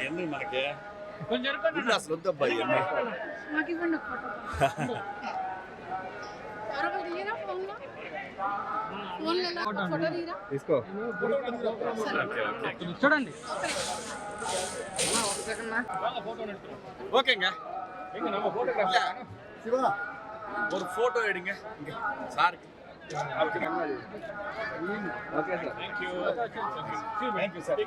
ఎన్ని మనకి అసలు వద్దబ్బా ఇవన్నీ తీసుకో చూడండి ஓகேங்க நம்ம போட்டோகிராஃபர் சிவா ஒரு போட்டோ எடுங்க இங்க sir okay sir thank you sir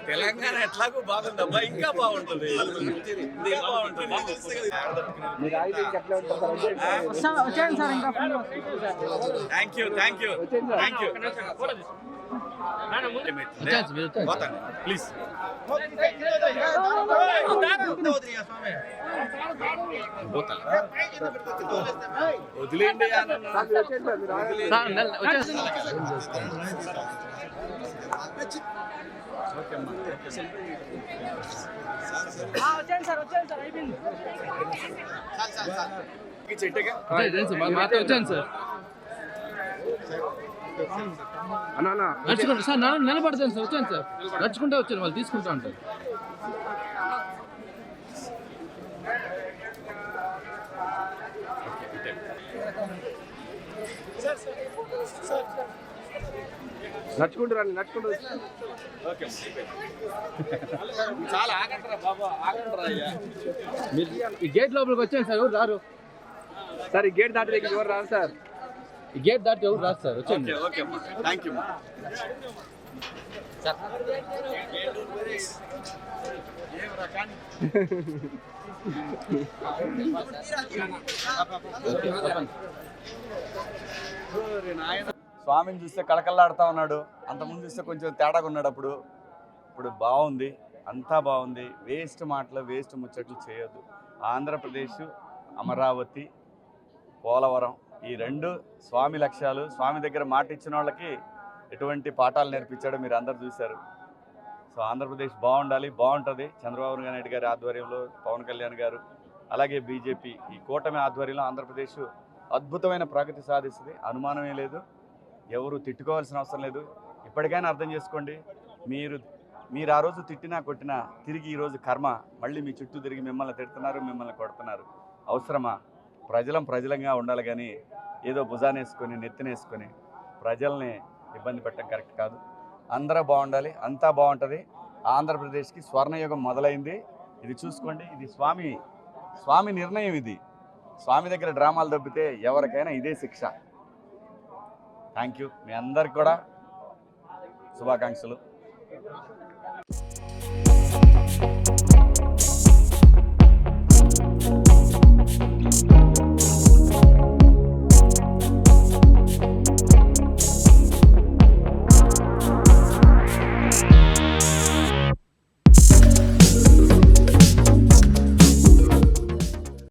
Telangana ఎట్లాగో బాగుందబ్బా ఇంకా బాగుంటుంది ఇంకా బాగుంటుంది మీరు ఆగితే ఎట్లా ఉంటుంది వచ్చేయండి సార్ ఇంకా thank you thank you please వదిలేండి వచ్చేయండి సార్ అయిపోయింది వచ్చాను సార్ నడుచుకుంటా సార్ నిలబడతాను సార్ వచ్చాను సార్ నడుచుకుంటే వచ్చాను వాళ్ళు తీసుకుంటా ఉంటారు నడుచుకుంటూ రండి నడుచుకుంటూ చాలా ఆగంటారా బాబా ఆగంటారా అయ్యా ఈ గేట్ లోపలికి వచ్చాను సార్ ఎవరు రారు సార్ ఈ గేట్ దాటి దగ్గర ఎవరు రాదు సార్ ఈ గేట్ దాటి ఎవరు రాదు సార్ వచ్చాను ఓకే అమ్మా థ్యాంక్ యూ స్వామిని చూస్తే కళకళలాడుతూ ఉన్నాడు, అంతకుముందు చూస్తే కొంచెం తేడాగా ఉన్నాడు. ఇప్పుడు బాగుంది, అంతా బాగుంది. వేస్ట్ మాటలు వేస్ట్ ముచ్చట్లు చేయొద్దు. ఆంధ్రప్రదేశ్, అమరావతి, పోలవరం ఈ రెండు స్వామి లక్ష్యాలు. స్వామి దగ్గర మాట ఇచ్చిన వాళ్ళకి ఎటువంటి పాఠాలు నేర్పించాడో మీరు అందరు చూశారు. సో ఆంధ్రప్రదేశ్ బాగుండాలి, బాగుంటుంది. చంద్రబాబు నాయుడు గారి ఆధ్వర్యంలో, పవన్ కళ్యాణ్ గారు అలాగే బీజేపీ ఈ కూటమి ఆధ్వర్యంలో ఆంధ్రప్రదేశ్ అద్భుతమైన ప్రగతి సాధిస్తుంది, అనుమానమే లేదు. ఎవరు తిట్టుకోవాల్సిన అవసరం లేదు. ఇప్పటికైనా అర్థం చేసుకోండి, మీరు ఆ రోజు తిట్టినా కొట్టినా తిరిగి ఈరోజు కర్మ మళ్ళీ మీ చుట్టూ తిరిగి మిమ్మల్ని తిడుతున్నారు, మిమ్మల్ని కొడుతున్నారు. అవసరమా? ప్రజలంగా ఉండాలి కానీ ఏదో భుజానేసుకొని నెత్తినేసుకొని ప్రజల్ని ఇబ్బంది పెట్టడం కరెక్ట్ కాదు. అందరూ బాగుండాలి, అంతా బాగుంటుంది. ఆంధ్రప్రదేశ్కి స్వర్ణయుగం మొదలైంది. ఇది చూసుకోండి, ఇది స్వామి నిర్ణయం. ఇది స్వామి దగ్గర డ్రామాలు దొబ్బితే ఎవరికైనా ఇదే శిక్ష. Thank you. మీ అందరికి కూడా శుభాకాంక్షలు.